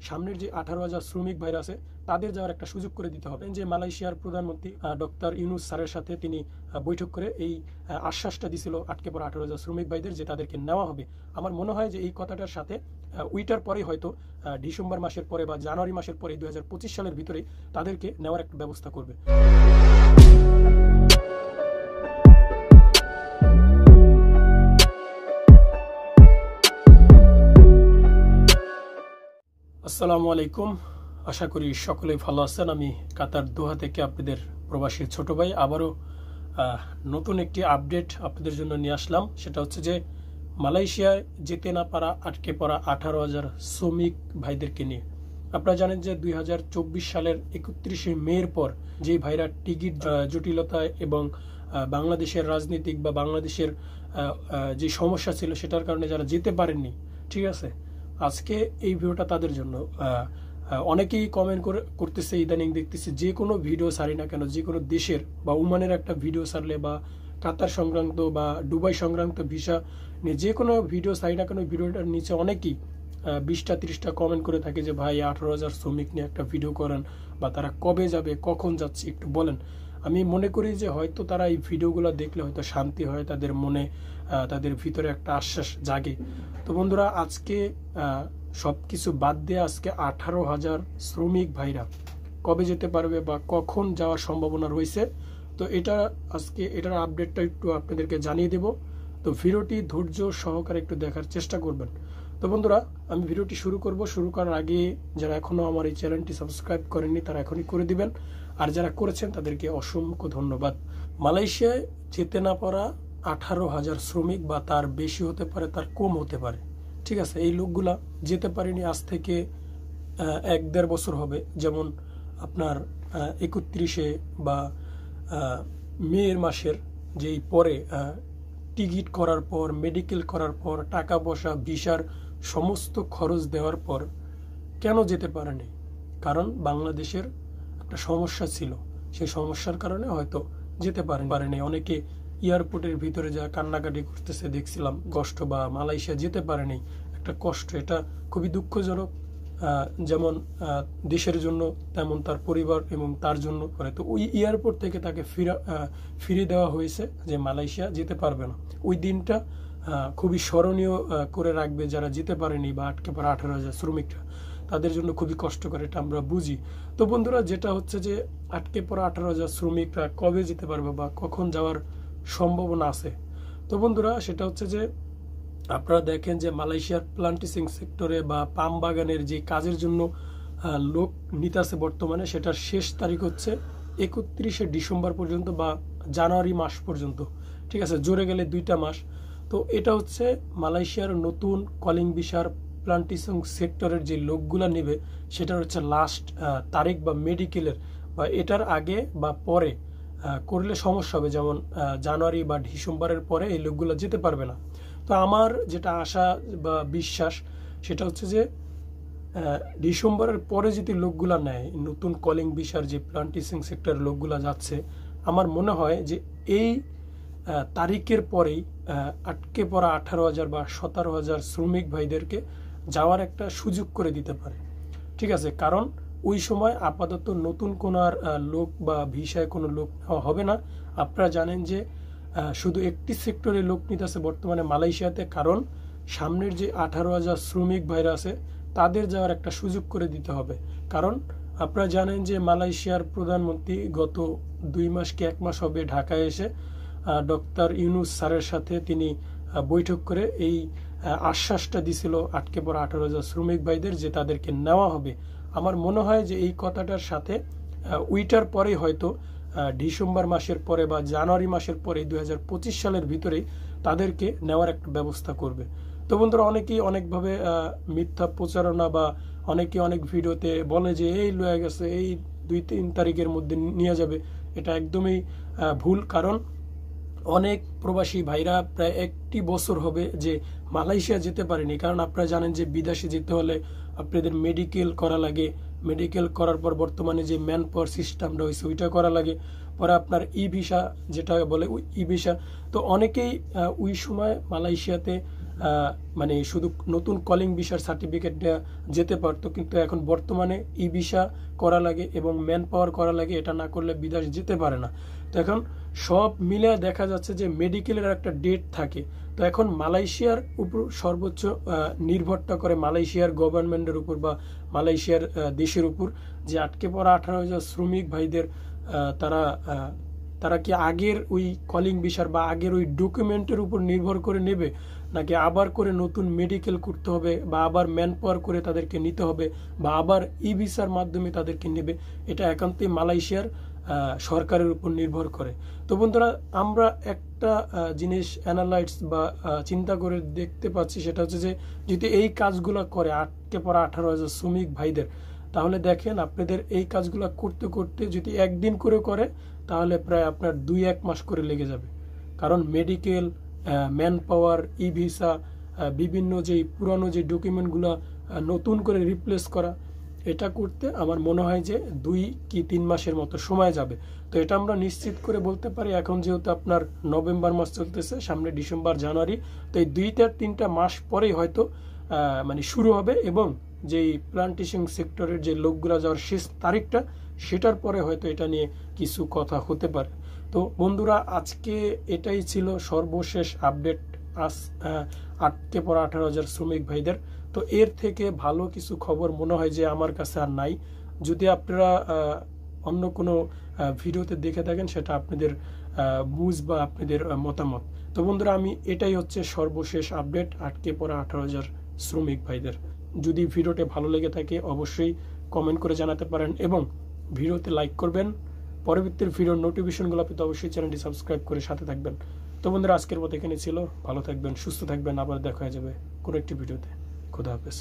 সামনের যে 18,000 শ্রমিক ভাইরা আছে তাদের যাওয়ার একটা সুযোগ করে দিতে হবে। যে মালয়েশিয়ার প্রধানমন্ত্রী ডক্টর ইউনুস স্যারের সাথে তিনি বৈঠক করে এই আশ্বাসটা দিছিল আটকে পড়া 18,000 শ্রমিক ভাইদের যে তাদেরকে নেওয়া হবে। আমার মনে হয় যে এই কথাটার সাথে ওইটার পরেই হয়তো ডিসেম্বর মাসের পরে বা জানুয়ারি মাসের পরে 2025 সালের ভিতরেই তাদেরকে নেওয়ার একটা ব্যবস্থা করবে। আসসালামু আলাইকুম, আশা করি সকলেই ভালো আছেন। আমি কাতার দোহা থেকে আপনাদের প্রবাসী ছোট ভাই আবারও নতুন একটি আপডেট আপনাদের জন্য নিয়ে আসলাম। সেটা হচ্ছে যে মালয়েশিয়ায় যেতে না পারা আটকে পড়া 18,000 শ্রমিক ভাইদেরকে নিয়ে। আপনারা জানেন যে 2024 সালের 31শে মের পর যে ভাইরা টিকিট জটিলতায় এবং বাংলাদেশের রাজনীতিক বা বাংলাদেশের যে সমস্যা ছিল সেটার কারণে যারা যেতে পারেননি, ঠিক আছে, আজকে এই ভিডিওটা তাদের জন্য। অনেকেই কমেন্ট করতেছে, ইদানিং দেখতেছি যে কোনো ভিডিও ছাড়ি না কেন, যে কোনো দেশের বা ওমানের একটা ভিডিও ছাড়লে বা কাতার সংক্রান্ত বা দুবাই সংক্রান্ত ভিসা নিয়ে যে কোনো ভিডিও ছাড়ি না কেন, ভিডিওটার নিচে অনেকেই 20টা 30টা কমেন্ট করে থাকে যে ভাই 18,000 শ্রমিক নিয়ে একটা ভিডিও করেন বা তারা কবে যাবে, কখন যাচ্ছে একটু বলেন। আমি মনে করি যে হয়তো তারা এই ভিডিওগুলো দেখলে হয়তো শান্তি হয় তাদের মনে, তাদের ভিতরে একটা আশ্বাস জাগে। তো বন্ধুরা, আজকে সবকিছু বাদ দিয়ে আজকে 18,000 শ্রমিক ভাইরা কবে যেতে পারবে বা কখন যাওয়ার সম্ভাবনা রয়েছে, তো এটার আপডেটটা একটু আপনাদেরকে জানিয়ে দেব। তো ভিডিওটি ধৈর্য সহকারে একটু দেখার চেষ্টা করবেন। তো বন্ধুরা, আমি ভিডিওটি শুরু করার আগে যারা এখনো আমার এই চ্যানেলটি সাবস্ক্রাইব করেননি তারা এখনই করে দিবেন, আর যারা করেছেন তাদেরকে অসংখ্য ধন্যবাদ। মালয়েশিয়ায় যেতে না পারা 18,000 শ্রমিক বা তার বেশি হতে পারে, তার কম হতে পারে, ঠিক আছে। এই লোকগুলা যেতে পারেনি আজ থেকে 1-1.5 বছর হবে। যেমন আপনার 31শে বা মে মাসের যেই পরে টিকিট করার পর, মেডিকেল করার পর, টাকা পয়সা ভিসার সমস্ত খরচ দেওয়ার পর কেন যেতে পারেনি? কারণ বাংলাদেশের একটা সমস্যা ছিল, সেই সমস্যার কারণে হয়তো যেতে পারেনি। অনেকে এয়ারপোর্টের ভিতরে যা কান্নাকাটি করতেছে দেখছিলাম, কষ্ট, বা মালয়েশিয়া যেতে পারেনি, একটা কষ্ট। এটা খুবই দুঃখজনক, যেমন দেশের জন্য তেমন তার পরিবার এবং তার জন্য করে। তো ওই এয়ারপোর্ট থেকে তাকে ফিরে দেওয়া হয়েছে যে মালয়েশিয়া যেতে পারবে না। ওই দিনটা খুবই স্মরণীয় করে রাখবে যারা যেতে পারেনি বা আটকে পড়া 18,000 শ্রমিকরা, তাদের জন্য খুবই কষ্টকর, এটা আমরা বুঝি। তো বন্ধুরা, যেটা হচ্ছে যে আটকে পড়া 18,000 শ্রমিকরা কবে যেতে পারবে বা কখন যাওয়ার সম্ভাবনা আছে, তো বন্ধুরা সেটা হচ্ছে যে আপনারা দেখেন যে মালয়েশিয়ার প্লান্টেশন সেক্টরে বা পাম বাগানের যে কাজের জন্য লোক নিতে আছে বর্তমানে, সেটার শেষ তারিখ হচ্ছে 31শে ডিসেম্বর পর্যন্ত বা জানুয়ারি মাস পর্যন্ত, ঠিক আছে, জোরে গেলে 2টা মাস। তো এটা হচ্ছে মালয়েশিয়ার নতুন কলিং ভিসার প্লান্টেশন সেক্টরের যে লোকগুলা নেবে সেটার হচ্ছে লাস্ট তারিখ বা মেডিকেলের বা এটার আগে বা পরে করলে সমস্যা হবে। যেমন জানুয়ারি বা ডিসেম্বরের পরে এই লোকগুলো যেতে পারবে না। তো আমার যেটা আশা বা বিশ্বাস সেটা হচ্ছে যে ডিসেম্বরের পরে যদি লোকগুলা নেয়, নতুন কলিং ভিসার যে প্লান্টেশন সেক্টরের লোকগুলা যাচ্ছে, আমার মনে হয় যে এই তারিখের পরেই আটকে পড়া 18,000 বা 17,000 শ্রমিক ভাইদেরকে যাওয়ার একটা সুযোগ করে দিতে পারে, ঠিক আছে। কারণ ওই সময় আপাতত নতুন কোনো আর লোক বা ভিসায় কোনো লোক নেওয়া হবে না। আপনারা জানেন যে শুধু একটি সেক্টরে লোক নিতে আছে বর্তমানে মালয়েশিয়াতে, কারণ সামনের যে 18,000 শ্রমিক ভাইরা আছে তাদের যাওয়ার একটা সুযোগ করে দিতে হবে। কারণ আপনারা জানেন যে মালয়েশিয়ার প্রধানমন্ত্রী গত 2 মাস কি 1 মাস হবে ঢাকায় এসে ডক্টর ইউনুস স্যারের সাথে তিনি বৈঠক করে এই আশ্বাসটা দিছিল আটকে পড়া 18,000 শ্রমিক ভাইদের যে তাদেরকে নেওয়া হবে। আমার মনে হয় যে এই কথাটার সাথে ওইটার পরে হয়তো ডিসেম্বর মাসের পরে বা জানুয়ারি মাসের পরে 2025 সালের ভিতরেই তাদেরকে নেওয়ার একটা ব্যবস্থা করবে। তো বন্ধুরা, অনেকেই অনেকভাবে মিথ্যা প্রচারণা বা অনেকে অনেক ভিডিওতে বলে যে এই লয়ে গেছে, এই 2-3 তারিখের মধ্যে নিয়ে যাবে। এটা একদমই ভুল। কারণ অনেক প্রবাসী ভাইরা প্রায় 1 বছর হবে যে মালয়েশিয়া যেতে পারেনি। কারণ আপনারা জানেন যে বিদেশে যেতে হলে আপনাদের মেডিকেল করা লাগে, মেডিকেল করার পর বর্তমানে যে ম্যান পাওয়ার সিস্টেমটা হয়েছে ওইটা করা লাগে, পরে আপনার ই ভিসা যেটা বলে ওই ই ভিসা। তো অনেকেই ওই সময় মালয়েশিয়াতে মানে শুধু নতুন কলিং ভিসার সার্টিফিকেট যেতে পারতো, কিন্তু এখন বর্তমানে ই ভিসা করা লাগে এবং ম্যান পাওয়ার করা লাগে, এটা না করলে বিদেশ যেতে পারে না। তো এখন সব মিলে দেখা যাচ্ছে যে মেডিকেলের একটা ডেট থাকে। তো এখন মালয়েশিয়ার উপর সর্বোচ্চ নির্ভরটা করে মালয়েশিয়ার গভর্নমেন্টের উপর বা মালয়েশিয়ার দেশের উপর, যে আটকে পড়া 18,000 শ্রমিক ভাইদের তারা তারা কি আগের ওই কলিং ভিসার বা আগের ওই ডকুমেন্টের উপর নির্ভর করে নেবে, নাকি আবার করে নতুন মেডিকেল করতে হবে, বা আবার ম্যান পাওয়ার করে তাদেরকে নিতে হবে, বা আবার ই ভিসার মাধ্যমে তাদেরকে নেবে। এটা একান্তই মালয়েশিয়ার সরকারের উপর নির্ভর করে। তো বন্ধুরা, আমরা একটা জিনিস অ্যানালাইজ বা চিন্তা করে দেখতে পাচ্ছি, সেটা হচ্ছে যে যদি এই কাজগুলো করে আটকে পড়া 18,000 শ্রমিক ভাইদের, তাহলে দেখেন আপনাদের এই কাজগুলো করতে করতে যদি একদিন করে তাহলে প্রায় আপনার 2-1 মাস করে লেগে যাবে। কারণ মেডিকেল, ম্যান পাওয়ার, ই ভিসা, বিভিন্ন যেই পুরানো যে ডকুমেন্টগুলো নতুন করে রিপ্লেস করা, এটা করতে আমার মনে হয় যে 2 কি 3 মাসের মতো সময় যাবে। তো এটা আমরা নিশ্চিত করে বলতে পারি, এখন যেহেতু আপনার নভেম্বর মাস চলতেছে, সামনে ডিসেম্বর, জানুয়ারি, তো এই 2-3টা মাস পরেই হয়তো মানে শুরু হবে, এবং যেই প্লান্টেশন সেক্টরের যে লোকগুলো যাওয়ার শেষ তারিখটা, সেটার পরে হয়তো এটা নিয়ে কিছু কথা হতে পারে। তো বন্ধুরা, আজকে এটাই ছিল সর্বশেষ আপডেট আটকে পড়া 18,000 শ্রমিক ভাইদের। তো এর থেকে ভালো কিছু খবর মনে হয় যে আমার কাছে আর নাই। যদি আপনারা অন্য কোনো ভিডিওতে দেখে থাকেন, সেটা আপনাদের বুঝ বা আপনাদের মতামত। তো বন্ধুরা, এটাই হচ্ছে সর্বশেষ আপডেট আটকে পড়া 18,000 শ্রমিক ভাইদের। যদি ভিডিওটি ভালো লেগে থাকে অবশ্যই কমেন্ট করে জানাতে পারেন, এবং ভিডিওতে লাইক করবেন। পরবর্তী ভিডিওর নোটিফিকেশনগুলো পেতে অবশ্যই চ্যানেলটি সাবস্ক্রাইব করে সাথে থাকবেন। তো বন্ধুরা, আজকের মতো এখানে ছিল। ভালো থাকবেন, সুস্থ থাকবেন, আবার দেখা হয়ে যাবে কোনো একটি ভিডিওতে। খুদা হাফেজ।